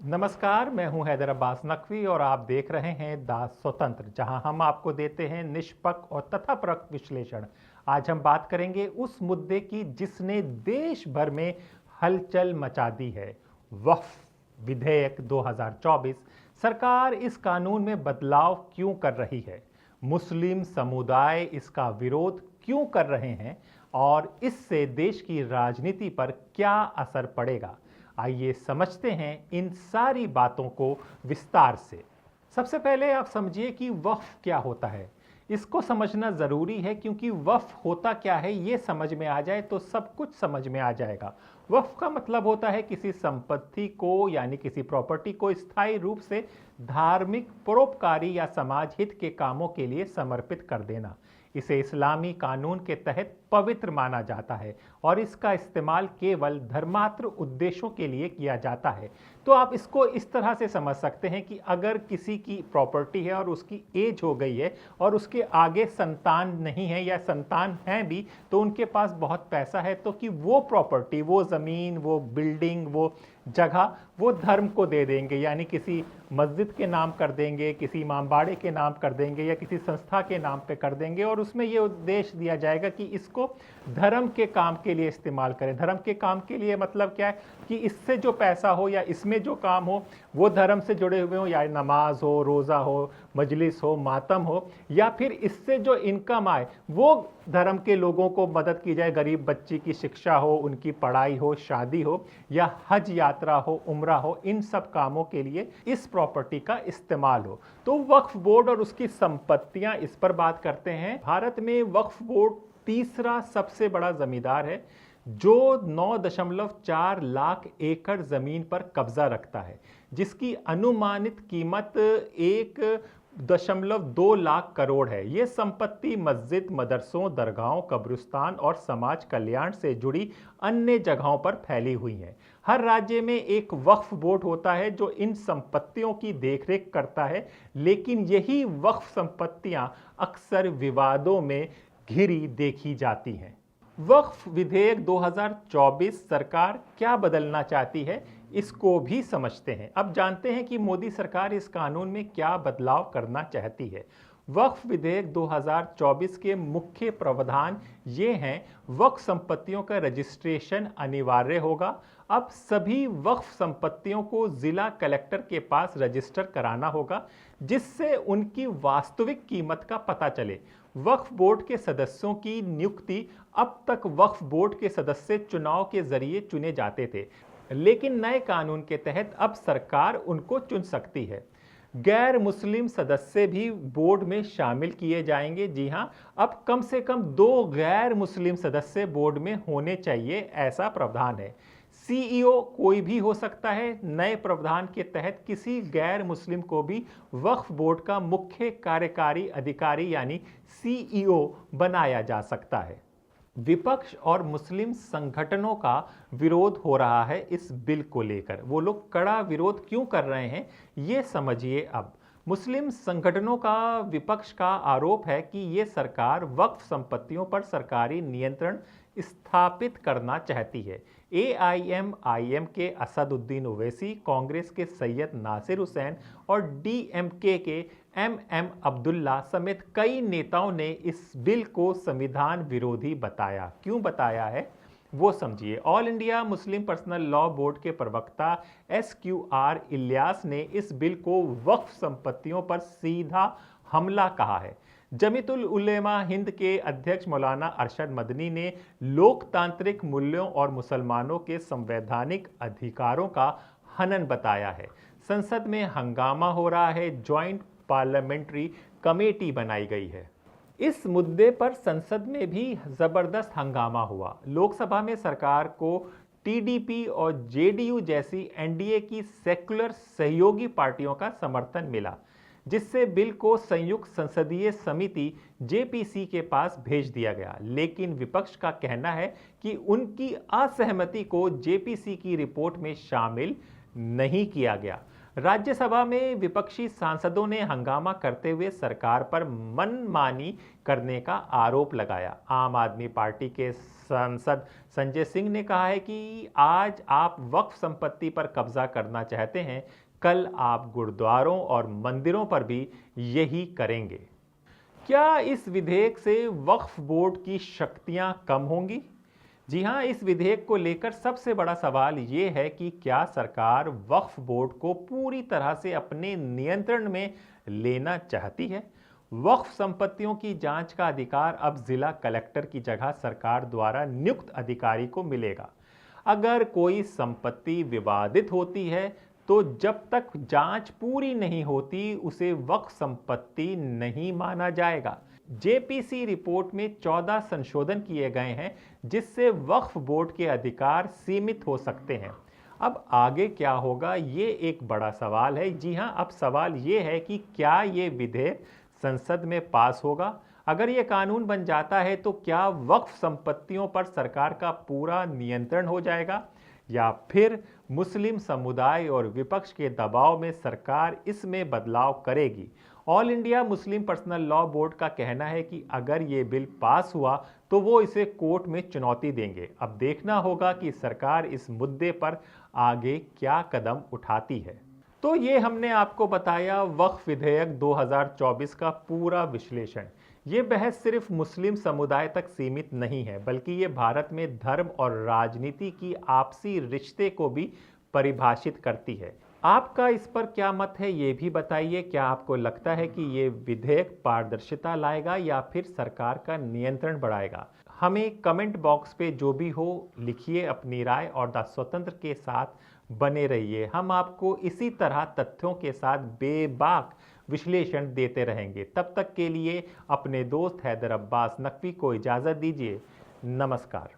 नमस्कार, मैं हूं हैदर अब्बास नकवी और आप देख रहे हैं द स्वतंत्र, जहां हम आपको देते हैं निष्पक्ष और तथापरक विश्लेषण। आज हम बात करेंगे उस मुद्दे की जिसने देश भर में हलचल मचा दी है, वक्फ विधेयक 2024। सरकार इस कानून में बदलाव क्यों कर रही है, मुस्लिम समुदाय इसका विरोध क्यों कर रहे हैं और इससे देश की राजनीति पर क्या असर पड़ेगा। आइए समझते हैं इन सारी बातों को विस्तार से। सबसे पहले आप समझिए कि वक्फ क्या होता है। इसको समझना ज़रूरी है क्योंकि वक्फ होता क्या है ये समझ में आ जाए तो सब कुछ समझ में आ जाएगा। वक्फ का मतलब होता है किसी संपत्ति को यानी किसी प्रॉपर्टी को स्थायी रूप से धार्मिक, परोपकारी या समाज हित के कामों के लिए समर्पित कर देना। इसे इस्लामी कानून के तहत पवित्र माना जाता है और इसका इस्तेमाल केवल धर्मात्र उद्देश्यों के लिए किया जाता है। तो आप इसको इस तरह से समझ सकते हैं कि अगर किसी की प्रॉपर्टी है और उसकी एज हो गई है और उसके आगे संतान नहीं है या संतान है भी तो उनके पास बहुत पैसा है, तो कि वो प्रॉपर्टी, वो ज़मीन, वो बिल्डिंग, वो जगह वो धर्म को दे देंगे, यानी किसी मस्जिद के नाम कर देंगे, किसी इमामबाड़े के नाम कर देंगे या किसी संस्था के नाम पे कर देंगे और उसमें ये उद्देश्य दिया जाएगा कि इसको धर्म के काम के लिए इस्तेमाल करें। धर्म के काम के लिए मतलब क्या है कि इससे जो पैसा हो या इसमें जो काम हो वो धर्म से जुड़े हुए हो, या नमाज हो, रोज़ा हो, मजलिस हो, मातम हो, या फिर इससे जो इनकम आए वो धर्म के लोगों को मदद की जाए, गरीब बच्ची की शिक्षा हो, उनकी पढ़ाई हो, शादी हो या हज यात्रा हो, उम्रा हो, इन सब कामों के लिए इस प्रॉपर्टी का इस्तेमाल हो। तो वक्फ बोर्ड और उसकी संपत्तियां, इस पर बात करते हैं। भारत में वक्फ बोर्ड तीसरा सबसे बड़ा जमींदार है जो 9.4 लाख एकड़ जमीन पर कब्जा रखता है, जिसकी अनुमानित कीमत 1.2 लाख करोड़ है। ये संपत्ति मस्जिद, मदरसों, दरगाहों, कब्रिस्तान और समाज कल्याण से जुड़ी अन्य जगहों पर फैली हुई है। हर राज्य में एक वक्फ बोर्ड होता है जो इन संपत्तियों की देखरेख करता है, लेकिन यही वक्फ संपत्तियां अक्सर विवादों में घिरी देखी जाती हैं। वक्फ विधेयक 2024 सरकार क्या बदलना चाहती है, इसको भी समझते हैं। अब जानते हैं कि मोदी सरकार इस कानून में क्या बदलाव करना चाहती है। वक्फ विधेयक 2024 के मुख्य प्रावधान ये हैं। वक्फ संपत्तियों का रजिस्ट्रेशन अनिवार्य होगा। अब सभी वक्फ संपत्तियों को जिला कलेक्टर के पास रजिस्टर कराना होगा, जिससे उनकी वास्तविक कीमत का पता चले। वक्फ बोर्ड के सदस्यों की नियुक्ति अब तक वक्फ बोर्ड के सदस्य चुनाव के जरिए चुने जाते थे, लेकिन नए कानून के तहत अब सरकार उनको चुन सकती है। गैर मुस्लिम सदस्य भी बोर्ड में शामिल किए जाएंगे। जी हां, अब कम से कम 2 गैर मुस्लिम सदस्य बोर्ड में होने चाहिए, ऐसा प्रावधान है। सीईओ कोई भी हो सकता है। नए प्रावधान के तहत किसी गैर मुस्लिम को भी वक्फ बोर्ड का मुख्य कार्यकारी अधिकारी यानी सीईओ बनाया जा सकता है। विपक्ष और मुस्लिम संगठनों का विरोध हो रहा है इस बिल को लेकर। वो लोग कड़ा विरोध क्यों कर रहे हैं ये समझिए। अब मुस्लिम संगठनों का विपक्ष का आरोप है कि ये सरकार वक्फ संपत्तियों पर सरकारी नियंत्रण स्थापित करना चाहती है। एआईएमआईएम के असदुद्दीन ओवैसी, कांग्रेस के सैयद नासिर हुसैन और डीएमके के एमएम अब्दुल्ला समेत कई नेताओं ने इस बिल को संविधान विरोधी बताया। क्यों बताया है वो समझिए। All India Muslim personal law board के प्रवक्ता SQR इलियास ने इस बिल को वक्फ संपत्तियों पर सीधा हमला कहा है। जमीयतुल उलेमा हिंद के अध्यक्ष मौलाना अरशद मदनी ने लोकतांत्रिक मूल्यों और मुसलमानों के संवैधानिक अधिकारों का हनन बताया है। संसद में हंगामा हो रहा है। ज्वाइंट पार्लियामेंट्री कमेटी बनाई गई है। इस मुद्दे पर संसद में भी जबरदस्त हंगामा हुआ। लोकसभा में सरकार को टीडीपी और जेडीयू जैसी एनडीए की सेक्युलर सहयोगी पार्टियों का समर्थन मिला, जिससे बिल को संयुक्त संसदीय समिति जेपीसी के पास भेज दिया गया। लेकिन विपक्ष का कहना है कि उनकी असहमति को जेपीसी की रिपोर्ट में शामिल नहीं किया गया। राज्यसभा में विपक्षी सांसदों ने हंगामा करते हुए सरकार पर मनमानी करने का आरोप लगाया। आम आदमी पार्टी के सांसद संजय सिंह ने कहा है कि आज आप वक्फ संपत्ति पर कब्जा करना चाहते हैं, कल आप गुरुद्वारों और मंदिरों पर भी यही करेंगे। क्या इस विधेयक से वक्फ बोर्ड की शक्तियां कम होंगी? जी हां, इस विधेयक को लेकर सबसे बड़ा सवाल यह है कि क्या सरकार वक्फ बोर्ड को पूरी तरह से अपने नियंत्रण में लेना चाहती है? वक्फ संपत्तियों की जांच का अधिकार अब जिला कलेक्टर की जगह सरकार द्वारा नियुक्त अधिकारी को मिलेगा। अगर कोई संपत्ति विवादित होती है तो जब तक जांच पूरी नहीं होती उसे वक्फ संपत्ति नहीं माना जाएगा। जेपीसी रिपोर्ट में 14 संशोधन किए गए हैं जिससे वक्फ बोर्ड के अधिकार सीमित हो सकते हैं। अब आगे क्या होगा ये एक बड़ा सवाल है। जी हां, अब सवाल ये है कि क्या ये विधेयक संसद में पास होगा? अगर ये कानून बन जाता है तो क्या वक्फ संपत्तियों पर सरकार का पूरा नियंत्रण हो जाएगा, या फिर मुस्लिम समुदाय और विपक्ष के दबाव में सरकार इसमें बदलाव करेगी? All India Muslim personal law board का कहना है कि अगर ये बिल पास हुआ तो वो इसे कोर्ट में चुनौती देंगे। अब देखना होगा कि सरकार इस मुद्दे पर आगे क्या कदम उठाती है। तो ये हमने आपको बताया वक्फ विधेयक 2024 का पूरा विश्लेषण। ये बहस सिर्फ मुस्लिम समुदाय तक सीमित नहीं है, बल्कि ये भारत में धर्म और राजनीति की आपसी रिश्ते को भी परिभाषित करती है। आपका इस पर क्या मत है ये भी बताइए। क्या आपको लगता है कि ये विधेयक पारदर्शिता लाएगा या फिर सरकार का नियंत्रण बढ़ाएगा? हमें कमेंट बॉक्स पे जो भी हो लिखिए अपनी राय, और द स्वतंत्र के साथ बने रहिए। हम आपको इसी तरह तथ्यों के साथ बेबाक विश्लेषण देते रहेंगे। तब तक के लिए अपने दोस्त हैदर अब्बास नकवी को इजाज़त दीजिए। नमस्कार।